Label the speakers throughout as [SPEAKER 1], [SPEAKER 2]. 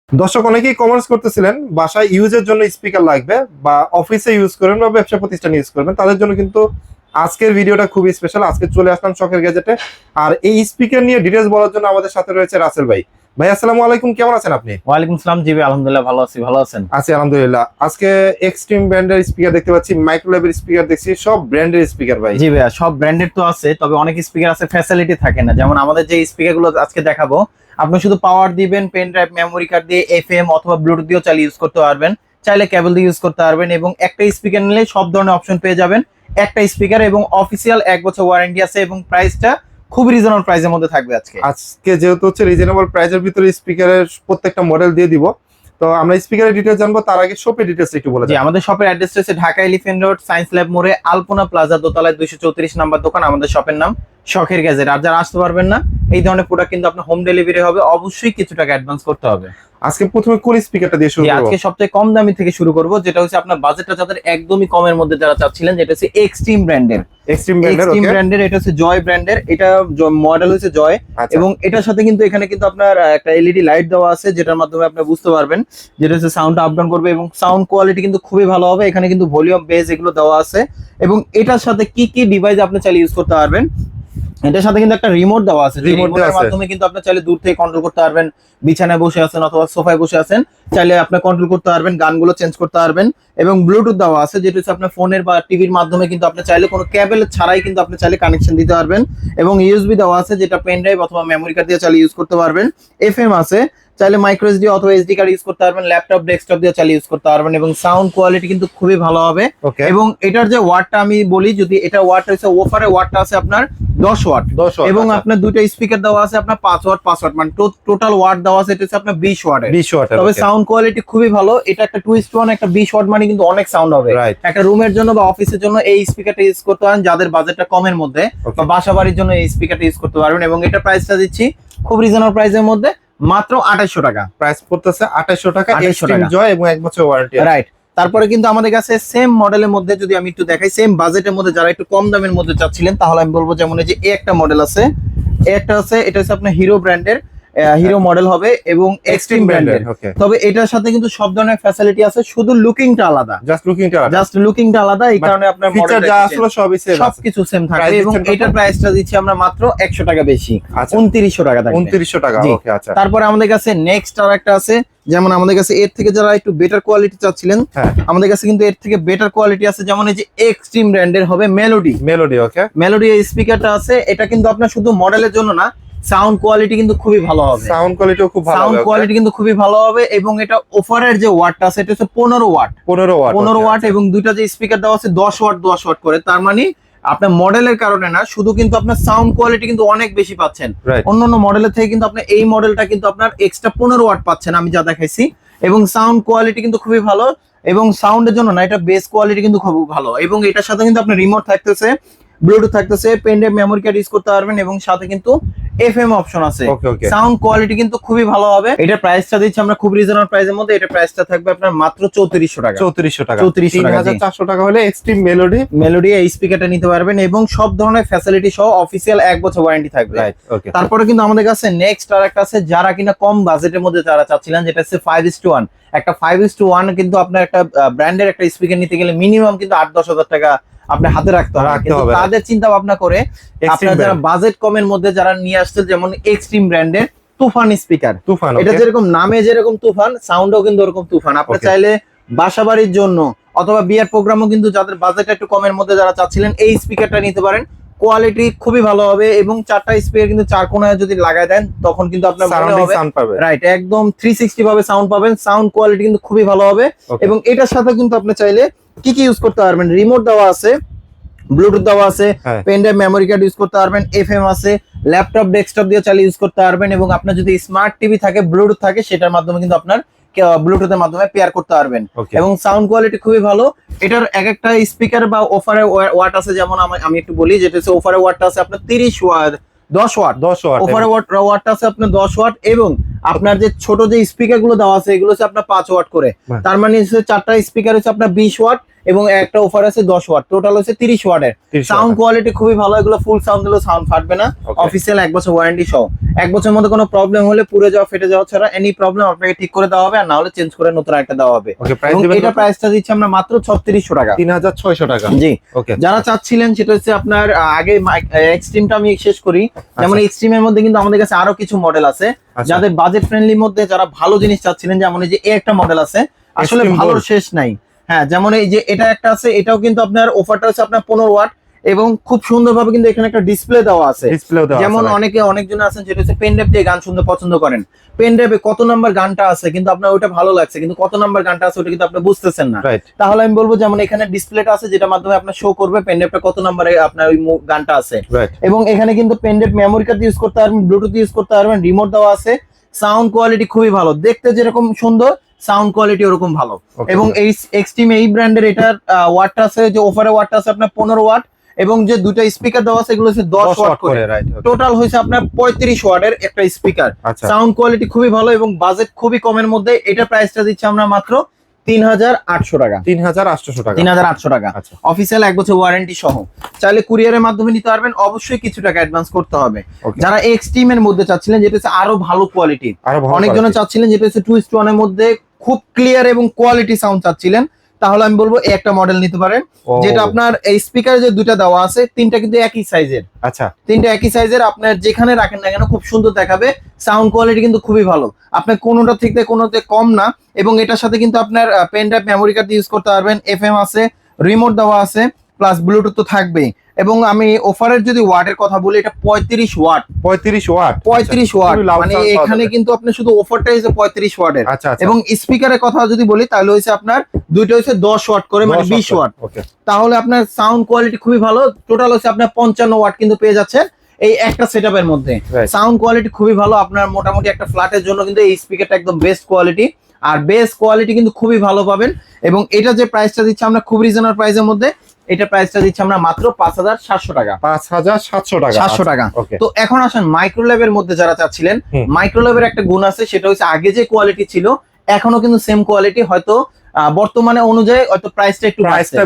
[SPEAKER 1] দর্শক অনেকেই কমেন্টস করতেছিলেন বাসায় ইউজের জন্য স্পিকার লাগবে বা অফিসে ইউজ করবেন বা ব্যবসা প্রতিষ্ঠানে ইউজ করবেন, তাদের জন্য কিন্তু আজকের ভিডিওটা খুবই স্পেশাল। আজকে চলে আসলাম শখের গ্যাজেটে। আর এই স্পিকার নিয়ে ডিটেলস বলার জন্য আমাদের সাথে রয়েছে রাসেল ভাই। ভাই আসসালামু আলাইকুম, কেমন আছেন আপনি?
[SPEAKER 2] ওয়ালাইকুম সালাম। জি ভাই, আলহামদুলিল্লাহ ভালো আছি। ভালো আছেন?
[SPEAKER 1] আছি আলহামদুলিল্লাহ। আজকে এক্সট্রিম ব্র্যান্ডের স্পিকার দেখতে পাচ্ছি, মাইক্রোওয়েভের স্পিকার দেখছি, সব ব্র্যান্ডের স্পিকার ভাই।
[SPEAKER 2] জি ভাইয়া, সব ব্র্যান্ডেড তো আছে, তবে অনেক স্পিকার আছে ফ্যাসিলিটি থাকে না। যেমন আমাদের যে স্পিকার গুলো আজকে দেখাবো, আপনি শুধু পাওয়ার দিবেন, পেন ড্রাইভ, মেমোরি কার্ড দিয়ে এফএম অথবা ব্লুটুথ দিয়েও চালিয়ে ইউজ করতে পারবেন, চাইলে কেবল দিয়ে ইউজ করতে পারবেন। এবং একটা স্পিকার নিলে সব ধরনের অপশন পেয়ে যাবেন একটা স্পিকার, এবং অফিসিয়াল 1 বছর ওয়ারেন্টি আছে, এবং প্রাইসটা খুব রিজনেবল প্রাইসের মধ্যে থাকবে আজকে।
[SPEAKER 1] আজকে যেহেতু হচ্ছে রিজনেবল প্রাইসের ভিতরে স্পিকারের প্রত্যেকটা মডেল দিয়ে দিব, তো আমরা স্পিকারের ডিটেইলস জানবো। তার আগে শপের ডিটেইলস একটু বলে
[SPEAKER 2] জি,
[SPEAKER 1] দেন।
[SPEAKER 2] আমাদের শপের অ্যাড্রেস রয়েছে Dhaka elephant road, science lab মোড়ে, আলপনা প্লাজা দোতলায় 234 নাম্বার দোকান। আমাদের শপের নাম শখের গ্যাজেট। আর যারা আসতে পারবেন না, এই ধরনের প্রোডাক্ট কিন্তু আপনার হোম ডেলিভারি হবে, অবশ্যই কিছু টাকা অ্যাডভান্স করতে হবে।
[SPEAKER 1] আজকে প্রথমে কোন স্পিকারটা দিয়ে শুরু করব?
[SPEAKER 2] আজকে সবচেয়ে কম দামি থেকে শুরু করব, যেটা হচ্ছে আপনার বাজেটটা যাদের একদমই কমের মধ্যে যারা চাচ্ছিলেন, যেটা হচ্ছে এক্সট্রিম ব্র্যান্ডের।
[SPEAKER 1] এক্সট্রিম ব্র্যান্ডের,
[SPEAKER 2] এক্সট্রিম
[SPEAKER 1] ওকে।
[SPEAKER 2] ব্র্যান্ডের, এটা হচ্ছে জয় ব্র্যান্ডের। এটা মডেল হচ্ছে জয়।
[SPEAKER 1] আচ্ছা।
[SPEAKER 2] এবং এটার সাথে কিন্তু এখানে কিন্তু আপনার একটা এলইডি লাইট দেওয়া আছে, যেটার মাধ্যমে আপনি বুঝতে পারবেন যেটা হচ্ছে সাউন্ড আপ ডাউন করবে, এবং সাউন্ড কোয়ালিটি কিন্তু খুবই ভালো হবে। এখানে কিন্তু ভলিউম বেস এগুলো দেওয়া আছে। এবং এটার সাথে কি কি ডিভাইস আপনি চাইলে ইউজ করতে পারবেন, এটার সাথে কিন্তু একটা রিমোট দেওয়া আছে। রিমোটের মাধ্যমে কিন্তু আপনি চাইলে দূর থেকে কন্ট্রোল করতে পারবেন। বিছানায় বসে আছেন অথবা সোফায় বসে আছেন, চাইলে আপনি কন্ট্রোল করতে পারবেন, গানগুলো চেঞ্জ করতে পারবেন। এবং ব্লুটুথ দেওয়া আছে, যেটা হচ্ছে আপনার ফোনের বা টিভির মাধ্যমে কিন্তু আপনি চাইলে কোনো কেবল ছাড়াই কিন্তু আপনি চাইলে কানেকশন দিতে পারবেন। এবং ইউএসবি দেওয়া আছে, যেটা পেন ড্রাইভ অথবা মেমোরি কার্ড দিয়ে চাইলে ইউজ করতে পারবেন। এফএম আছে, চাইলে মাইক্রো এসডি অথবা এসডি কার্ড ইউজ করতে পারবেন। ল্যাপটপ, ডেস্কটপ দিয়ে চালিয়ে ইউজ করতে পারবেন। এবং সাউন্ড কোয়ালিটি কিন্তু খুবই ভালো হবে।
[SPEAKER 1] ওকে।
[SPEAKER 2] এবং এটার যে ওয়াটটা আমি বলি, যদি এটা ওয়াট হচ্ছে, ওফারে ওয়াটটা আছে আপনার 10 ওয়াট।
[SPEAKER 1] 10 ওয়াট,
[SPEAKER 2] এবং
[SPEAKER 1] আচ্ছা।
[SPEAKER 2] আপনার দুইটা স্পিকার দেওয়া আছে আপনার 5 ওয়াট 5 ওয়াট, মানে টোটাল ওয়াট দেওয়া আছে এটা হচ্ছে আপনার 20 ওয়াটের।
[SPEAKER 1] 20 ওয়াটের,
[SPEAKER 2] তবে
[SPEAKER 1] ওকে।
[SPEAKER 2] সাউন্ড কোয়ালিটি খুবই ভালো। এটা একটা টুইস্ট ওয়ান, একটা 20 ওয়াট মানে কিন্তু অনেক সাউন্ড হবে।
[SPEAKER 1] রাইট।
[SPEAKER 2] একটা রুমের জন্য বা অফিসের জন্য এই স্পিকারটা ইউজ করতে পারেন, যাদের বাজেটটা কমের মধ্যে,
[SPEAKER 1] Okay.
[SPEAKER 2] বা বাসা বাড়ির জন্য এই স্পিকারটা ইউজ করতে পারবেন। এবং এটা প্রাইসটা দিচ্ছি খুব রিজনেবল প্রাইসের মধ্যে, মাত্র 2800 টাকা।
[SPEAKER 1] প্রাইস পড়তেছে 2800 টাকা,
[SPEAKER 2] 2800
[SPEAKER 1] এক্সট্রিম
[SPEAKER 2] টাকা।
[SPEAKER 1] জয়, এবং 1 বছর ওয়ারেন্টি আছে।
[SPEAKER 2] রাইট। তারপরে কিন্তু আমাদের কাছে সেম মডেলের মধ্যে যদি আমি একটু দেখাই, সেম বাজেটের মধ্যে যারা একটু কম দামের মধ্যে চাচ্ছিলেন, তাহলে আমি বলবো যেমন এই যে এই একটা মডেল আছে, এই একটা আছে, এটা হচ্ছে আপনার হিরো ব্র্যান্ডের, হিরো মডেল হবে এবং এক্সট্রিম ব্র্যান্ডের।
[SPEAKER 1] ওকে।
[SPEAKER 2] তবে এটার সাথে কিন্তু সব ধরনের ফ্যাসিলিটি আছে, শুধু লুকিংটা আলাদা।
[SPEAKER 1] জাস্ট লুকিংটা
[SPEAKER 2] জাস্ট লুকিংটা আলাদা, এই কারণে আপনার
[SPEAKER 1] ফিচার
[SPEAKER 2] মডেল
[SPEAKER 1] যা আসলে সবই সেম আছে।
[SPEAKER 2] সবকিছু সেম থাকবে।
[SPEAKER 1] Price
[SPEAKER 2] এবং
[SPEAKER 1] দিচ্ছেন কত?
[SPEAKER 2] এটার প্রাইসটা দিচ্ছি আমরা মাত্র 100 টাকা বেশি,
[SPEAKER 1] আচ্ছা।
[SPEAKER 2] 2900 টাকা থাকবে।
[SPEAKER 1] 2900 টাকা,
[SPEAKER 2] জি।
[SPEAKER 1] ওকে, আচ্ছা।
[SPEAKER 2] তারপরে আমাদের কাছে নেক্সট আর একটা আছে, যেমন আমাদের কাছে এর থেকে যারা একটু বেটার কোয়ালিটি চাচ্ছিলেন,
[SPEAKER 1] হ্যাঁ।
[SPEAKER 2] আমাদের কাছে কিন্তু এর থেকে বেটার কোয়ালিটি আছে। যেমন এই যে এক্সট্রিম ব্র্যান্ডের হবে মেলোডি।
[SPEAKER 1] মেলোডি, ওকে।
[SPEAKER 2] মেলোডি এই স্পিকারটা আছে, এটা কিন্তু আপনার শুধু মডেলের জন্য না, সাউন্ড কোয়ালিটি কিন্তু খুবই ভালো হবে।
[SPEAKER 1] সাউন্ড কোয়ালিটিও খুব ভালো
[SPEAKER 2] সাউন্ড
[SPEAKER 1] হবে,
[SPEAKER 2] কোয়ালিটি কিন্তু খুবই ভালো হবে। এবং এটা অফারের যে ওয়াটটা আছে, এটা হচ্ছে 15 ওয়াট।
[SPEAKER 1] 15 ওয়াট,
[SPEAKER 2] 15
[SPEAKER 1] ওকে,
[SPEAKER 2] ওয়াট।
[SPEAKER 1] আচ্ছা।
[SPEAKER 2] এবং দুইটা যে স্পিকার দেওয়া আছে 10 ওয়াট 10 ওয়াট করে, তার মানে আপনার মডেলের কারণে না, শুধু কিন্তু আপনার সাউন্ড কোয়ালিটি কিন্তু অনেক বেশি পাচ্ছেন।
[SPEAKER 1] Right.
[SPEAKER 2] অন্যান্য মডেলের থেকে কিন্তু আপনার এই মডেলটা কিন্তু আপনার এক্সট্রা 15 ওয়াট পাচ্ছেন, আমি যা দেখাইছি। এবং সাউন্ড কোয়ালিটি কিন্তু খুবই ভালো। এবং সাউন্ডের জন্য না, এটা বেস কোয়ালিটি কিন্তু খুব ভালো। এবং এটার সাথে কিন্তু আপনার রিমোট থাকতেছে, ব্লুটুথ থাকতেছে, pen drive, memory card use করতে পারবেন। এবং সাথে কিন্তু এফএম অপশন আছে।
[SPEAKER 1] Okay, okay.
[SPEAKER 2] সাউন্ড কোয়ালিটি কিন্তু খুবই ভালো হবে। এটা প্রাইসটা দিচ্ছি আমরা খুব রিজনেবল প্রাইসের মধ্যে। এটা প্রাইসটা থাকবে আপনার মাত্র 3400 টাকা।
[SPEAKER 1] 3400 টাকা।
[SPEAKER 2] 3400 টাকা, জি।
[SPEAKER 1] 3400 টাকা হলে এক্সট্রিম মেলোডি।
[SPEAKER 2] মেলোডি এই স্পিকারটা নিতে পারবেন, এবং সব ধরনের ফ্যাসিলিটি সহ অফিসিয়াল 1 বছর ওয়ারেন্টি থাকবে।
[SPEAKER 1] রাইট, ওকে।
[SPEAKER 2] তারপরে কিন্তু আমাদের কাছে নেক্সট আর একটা আছে, যারা কিনা কম বাজেটের মধ্যে যারা চাচ্ছিলেন, যেটা হচ্ছে 5:1। একটা 5:1 কিন্তু আপনার একটা ব্র্যান্ডের একটা স্পিকার নিতে গেলে মিনিমাম কিন্তু 8-10 হাজার টাকা আপনি হাতে রাখতে হবে। কিন্তু
[SPEAKER 1] হবে।
[SPEAKER 2] তাদের চিন্তা ভাবনা করে আপনারা যারা বাজেট কমের মধ্যে যারা নিয়ে আসছেন, যেমন এক্সট্রিম ব্র্যান্ডের তুফান স্পিকার।
[SPEAKER 1] তুফান,
[SPEAKER 2] এটা
[SPEAKER 1] ওকে।
[SPEAKER 2] যেরকম নামে যেরকম তুফান, সাউন্ডও কিন্তু ওরকম তুফান। আপনি
[SPEAKER 1] Okay.
[SPEAKER 2] চাইলে বাসা বাড়ির জন্য অথবা বিয়ের প্রোগ্রামও কিন্তু, যাদের বাজেট একটু কমের মধ্যে যারা চাচ্ছিলেন, এই স্পিকারটা নিতে পারেন। কোয়ালিটি খুবই ভালো হবে। এবং 4টা স্পিকার কিন্তু 4 কোণায় যদি লাগায় দেন, তখন কিন্তু আপনার মনে
[SPEAKER 1] সারাউন্ডিং
[SPEAKER 2] হবে
[SPEAKER 1] সাউন্ড পাবে।
[SPEAKER 2] রাইট, একদম 360 ভাবে সাউন্ড পাবেন। সাউন্ড কোয়ালিটি কিন্তু খুবই ভালো হবে।
[SPEAKER 1] Okay.
[SPEAKER 2] এবং এটার সাথে কিন্তু আপনি চাইলে কি কি ইউজ করতে পারবেন, রিমোট দেওয়া আছে, ব্লুটুথ দেওয়া আছে,
[SPEAKER 1] হ্যাঁ।
[SPEAKER 2] Pen drive, memory card use করতে পারবেন, এফএম আছে, ল্যাপটপ, ডেস্কটপ দিয়ে চালিয়ে ইউজ করতে পারবেন। এবং আপনার যদি স্মার্ট টিভি থাকে, ব্লুটুথ থাকে, সেটার মাধ্যমে কিন্তু আপনার ব্লুটুথের মাধ্যমে পেয়ার করতে পারবেন।
[SPEAKER 1] Okay.
[SPEAKER 2] এবং সাউন্ড কোয়ালিটি খুবই ভালো। এটার এক একটা স্পিকার বা অফারে ওয়াট আছে, যেমন আমি একটু বলি, যেটা হচ্ছে অফারে ওয়াটটা আছে আপনার 30 ওয়াট, 10 ওয়াট।
[SPEAKER 1] 10 ওয়াট।
[SPEAKER 2] অফারে ওয়াটটা আছে আপনার 10 ওয়াট। এবং আপনার যে ছোট যে স্পিকার গুলো দেওয়া আছে, এগুলো হচ্ছে আপনার 5 ওয়াট করে।
[SPEAKER 1] বাহ।
[SPEAKER 2] তার মানে হচ্ছে 4টা স্পিকার হচ্ছে আপনার 20 ওয়াট। এবং একটা অফার আছে 10 ওয়াট, টোটাল হচ্ছে 30 ওয়াটের।
[SPEAKER 1] 30
[SPEAKER 2] সাউন্ড কোয়ালিটি খুবই ভালো, এগুলো ফুল সাউন্ড দিলেও সাউন্ড ফাটবে না, অফিসিয়াল 1 বছর ওয়ারেন্টি সহ। 1 বছরের মধ্যে কোনো প্রবলেম হলে, পুড়ে যাওয়া ফেটে যাওয়া ছাড়া এনি প্রবলেম আপনাকে ঠিক করে দেওয়া হবে, আর না হলে চেঞ্জ করে নতুন একটা দেওয়া হবে।
[SPEAKER 1] ওকে, প্রাইস
[SPEAKER 2] এবং
[SPEAKER 1] দিবেন
[SPEAKER 2] এটা প্রাইসটা দিচ্ছি আমরা মাত্র 3600 টাকা,
[SPEAKER 1] 3600 টাকা।
[SPEAKER 2] জি।
[SPEAKER 1] ওকে,
[SPEAKER 2] যারা চাচ্ছিলেন সেটা হচ্ছে আপনার আগে এক্সট্রিমটা আমি শেষ করি, যেমন এক্সট্রিমের মধ্যে কিন্তু আমাদের কাছে আরো কিছু মডেল আছে, যাদের বাজেট ফ্রেন্ডলির মধ্যে যারা ভালো জিনিস চাচ্ছিলেন, যেমন এই যে একটা মডেল আছে, আসলে ভালোর শেষ নাই। হ্যাঁ, যেমন এই যে এটা একটা আছে, এটাও কিন্তু আপনার অফারটা হচ্ছে আপনার 15 ওয়াট, এবং খুব সুন্দরভাবে কিন্তু এখানে একটা ডিসপ্লে দেওয়া আছে। যেমন অনেকজন আছেন যেটা হচ্ছে পেন ড্রাইভ দিয়ে গান শুনতে পছন্দ করেন, পেন ড্রাইভে কত নাম্বার গানটা আছে কিন্তু আপনার ওটা ভালো লাগছে, কিন্তু কত নাম্বার গানটা আছে ওটা কিন্তু আপনি বুঝতেছেন না। তাহলে আমি বলবো যেমন এখানে ডিসপ্লেটা আছে, যেটা মাধ্যমে আপনার শো করবে পেন ড্রাইভটা কত নাম্বারে আপনার ওই গানটা আছে। এবং এখানে কিন্তু pen drive memory card use করতে পারবেন, ব্লুটুথ ইউজ করতে পারবেন, রিমোট দেওয়া আছে। সাউন্ড কোয়ালিটি খুবই ভালো, দেখতে যেরকম সুন্দর সাউন্ড কোয়ালিটি ওরকম ভালো। এবং এই এক্সট্রিম এই ব্র্যান্ডের এটার ওয়াটটা আছে, যে অফারে ওয়াটটা আছে আপনার 15 ওয়াট, এবং যে দুটো স্পিকার দেওয়া আছে এগুলো হচ্ছে 10 ওয়াট করে, টোটাল হয়েছে আপনার 35 ওয়াটের একটা স্পিকার। সাউন্ড কোয়ালিটি খুবই ভালো এবং বাজেট খুবই কমের মধ্যে। এটা প্রাইসটা দিচ্ছে আমরা মাত্র 3800 টাকা,
[SPEAKER 1] 3800 টাকা,
[SPEAKER 2] 3800 টাকা, অফিসিয়াল 1 বছর ওয়ারেন্টি সহ। চাইলে কুরিয়ারের মাধ্যমে নিতে পারবেন, অবশ্যই কিছু টাকা অ্যাডভান্স করতে হবে। যারা এক্সট্রিম এর মধ্যে চাচ্ছিলেন, যেটা হচ্ছে আরো ভালো কোয়ালিটি, অনেকজন চাচ্ছিলেন যেটা হচ্ছে 2:1 এর মধ্যে খুব ক্লিয়ার এবং কোয়ালিটি সাউন্ড চাচ্ছিলেন, তাহলে আমি বলবো এই একটা মডেল নিতে পারেন, যেটা আপনার এই স্পিকারে যে দুইটা দেওয়া আছে, তিনটা কিন্তু একই সাইজের। আচ্ছা, তিনটা একই সাইজের, আপনার যেখানে রাখেন না কেন খুব সুন্দর দেখাবে, সাউন্ড কোয়ালিটি কিন্তু খুবই ভালো, আপনার কোনোটা থেকে কোনোতে কম না। এবং এটার সাথে কিন্তু আপনার pen drive memory card use করতে পারবেন, এফএম আছে, রিমোট দেওয়া আছে, প্লাস ব্লুটুথ তো থাকবেই। এবং আমি অফারের যদি ওয়াটের কথা বলি, এটা 35 ওয়াট, 35 ওয়াট, মানে এখানে কিন্তু আপনি শুধু অফারটা হচ্ছে 35 ওয়াটের। এবং স্পিকারের কথা যদি বলি, তাহলে হচ্ছে আপনার দুইটা হচ্ছে 10 ওয়াট করে, মানে 20 ওয়াট। তাহলে আপনার সাউন্ড কোয়ালিটি খুবই ভালো, টোটাল হচ্ছে আপনার 55 ওয়াট কিন্তু পেয়ে যাচ্ছেন এই একটা সেটআপের মধ্যে। সাউন্ড কোয়ালিটি খুবই ভালো, আপনার মোটামুটি একটা ফ্ল্যাটের জন্য কিন্তু এই স্পিকারটা একদম বেস্ট কোয়ালিটি, আর বেস্ট কোয়ালিটি কিন্তু খুবই ভালো পাবেন। এবং এটা যে প্রাইসটা দিচ্ছে আমরা খুব রিজনেবল প্রাইসের মধ্যে, এটা প্রাইসটা দিচ্ছি আমরা মাত্র 5700 টাকা, 5700 টাকা, 700 টাকা। তো এখন আসেন মাইক্রোল্যাবের মধ্যে যারা চাচ্ছিলেন, মাইক্রোল্যাবের একটা গুণ আছে, সেটা হচ্ছে আগে যে কোয়ালিটি ছিল এখনো কিন্তু সেম কোয়ালিটি, হয়তো বর্তমানে অনুযায়ী হয়তো প্রাইসটা একটু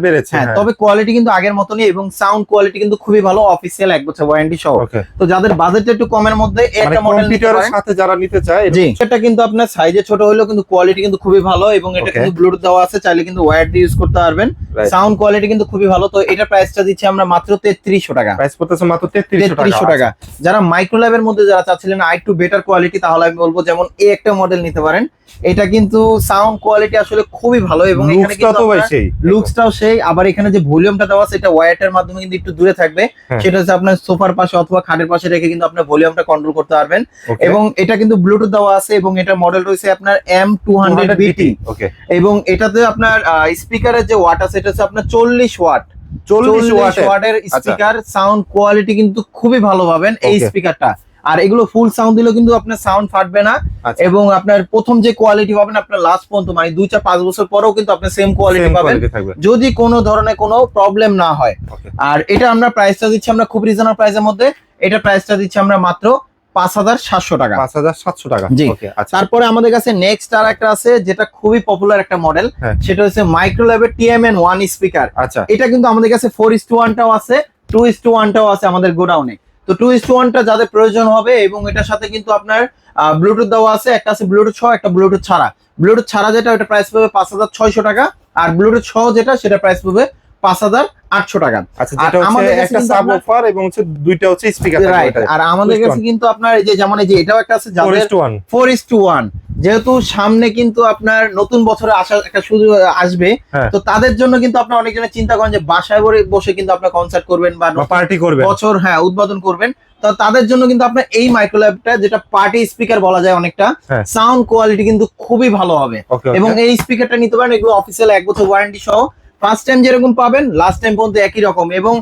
[SPEAKER 2] বেড়েছে, হ্যাঁ, তবে কোয়ালিটি কিন্তু আগের মতনই, এবং সাউন্ড কোয়ালিটি কিন্তু খুবই ভালো, অফিসিয়াল 1 বছর ওয়ারেন্টি সহ। তো যাদের বাজেট একটু কমের মধ্যে একটা মডেল কম্পিউটারের সাথে যারা নিতে চায়, জি, এটা কিন্তু আপনার সাইজে ছোট হলেও কিন্তু কোয়ালিটি কিন্তু খুবই ভালো, এবং এটা কিন্তু ব্লুটুথ দেওয়া আছে, চাইলে কিন্তু ওয়্যার দিয়ে ইউজ করতে পারবেন। সাউন্ড কোয়ালিটি কিন্তু খুবই ভালো। তো এটা প্রাইসটা দিচ্ছি আমরা মাত্র 3300 টাকা, প্রাইস পড়তেছে মাত্র 3300 টাকা। যারা মাইক্রোল্যাবের মধ্যে যারা চাচ্ছিলেন আরেকটু বেটার কোয়ালিটি, তাহলে আমি বলবো যেমন এই একটা মডেল নিতে পারেন। এটা কিন্তু সাউন্ড কোয়ালিটি আসলে খুবই ভালো, এবং এখানে কিন্তু লুকসটাও সেই, আবার এখানে যে ভলিউমটা দেওয়া আছে এটা ওয়্যারের মাধ্যমে কিন্তু একটু দূরে থাকবে, সেটা হচ্ছে আপনার সোফার পাশে অথবা খাটের পাশে রেখে কিন্তু আপনি ভলিউমটা কন্ট্রোল করতে পারবেন। এবং এটা কিন্তু ব্লুটুথ দেওয়া আছে, এবং এটা মডেল রয়েছে আপনার M200BT, এবং এটাতে আপনার স্পিকারের যে ওয়াট আছে এটা হচ্ছে আপনার 40 ওয়াট, 40 ওয়াটের স্পিকার। সাউন্ড কোয়ালিটি কিন্তু খুবই ভালো পাবেন এই স্পিকারটা, আর এগুলো ফুল সাউন্ড দিলেও কিন্তু আপনার সাউন্ড ফাটবে না। এবং আপনার প্রথম যে কোয়ালিটি পাবেন আপনার লাস্ট পর্যন্ত, মানে 2-5 বছর পরেও কিন্তু আপনি সেম কোয়ালিটি পাবেন, যদি কোনো ধরনের কোনো প্রবলেম না হয়। আর এটা আমরা প্রাইসটা দিচ্ছি আমরা খুব রিজনেবল প্রাইসের মধ্যে, এটা প্রাইসটা দিচ্ছি আমরা মাত্র 5700 টাকা, 5700 টাকা, জি। তারপরে আমাদের কাছে নেক্সট আর একটা আছে, যেটা খুবই পপুলার একটা মডেল, সেটা হচ্ছে মাইক্রোল্যাবের TMN1 স্পিকার। এটা কিন্তু আমাদের কাছে 4:1টাও আছে, 2:1টাও আছে আমাদের গোডাউনে। তো 2:1টা যাদের প্রয়োজন হবে, এবং এটার সাথে কিন্তু আপনার ব্লুটুথ দেওয়া আছে, একটা আছে ব্লুটুথ সহ, একটা ব্লুটুথ ছাড়া। ব্লুটুথ ছাড়া যেটা ওটা প্রাইস পাবে 5600 টাকা, আর ব্লুটুথ সহ যেটা সেটা প্রাইস পাবে 5800 টাকা। আচ্ছা, যেটা হচ্ছে একটা সাবওুফার এবং হচ্ছে দুইটা হচ্ছে স্পিকার থাকবে। আর আমাদের কাছে কিন্তু আপনার এই যে যেমন এই যে এটাও একটা আছে, যাদের 4:1, যেহেতু সামনে কিন্তু আপনার নতুন বছরে আসা একটা সুযোগ আসবে, তো তাদের জন্য কিন্তু আপনার অনেকজনের চিন্তা করেন যে বাসায় বসে কিন্তু আপনার কনসার্ট করবেন বা পার্টি করবেন, বছর উদ্বোধন করবেন, তো তাদের জন্য কিন্তু আপনার এই মাইক্রোল্যাবটা, যেটা পার্টি স্পিকার বলা যায় অনেকটা, সাউন্ড কোয়ালিটি কিন্তু খুবই ভালো হবে। এবং এই স্পিকারটা নিতে পারেন, এগুলো অফিসিয়াল 1 বছর ওয়ারেন্টি সহ, ফার্স্ট টাইম যেরকম পাবেন লাস্ট টাইম পর্যন্ত একই রকম। এবং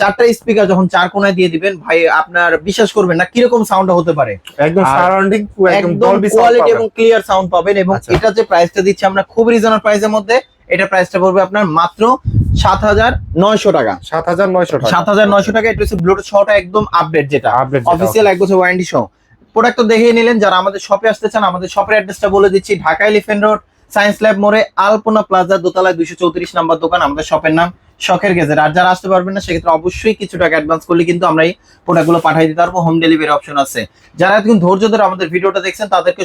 [SPEAKER 2] 4টা স্পিকার যখন 4 কোণায় দিয়ে দিবেন ভাই, আপনার বিশ্বাস করবেন না কিরকম সাউন্ড হতে পারে, একদম সারাউন্ডিং একদম কোয়ালিটি এবং ক্লিয়ার সাউন্ড পাবেন। এবং এটা যে প্রাইসটা দিচ্ছি আমরা খুব রিজনেবল প্রাইসের মধ্যে, এটা প্রাইসটা পড়বে আপনার মাত্র 7900 টাকা, 7900 টাকা। এটা হচ্ছে ব্লুটুথ সহটা একদম আপডেট, যেটা অফিসিয়াল 1 বছর ওয়ারেন্টি সহ। প্রোডাক্ট তো দেখে নিলেন। যারা আমাদের শপে আসতে চান, আমাদের শপের অ্যাড্রেসটা বলে দিচ্ছি, Dhaka elephant road, science lab মোড়ে আলপনা প্লাজা দোতলায় 234 নাম্বার দোকান। আমাদের শপের নাম শখের গেজেট। আর যারা আসতে পারবেন না সেক্ষেত্রে অবশ্যই কিছু টাকা অ্যাডভান্স করলে কিন্তু আমরা এই প্রোডাক্টগুলো পাঠিয়ে দিতে পারবো, হোম ডেলিভারি অপশন আছে। যারা এতক্ষণ ধৈর্য ধরে আমাদের ভিডিওটা দেখছেন তাদেরকে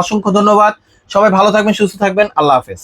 [SPEAKER 2] অসংখ্য ধন্যবাদ। সবাই ভালো থাকবেন, সুস্থ থাকবেন, আল্লাহ হাফেজ।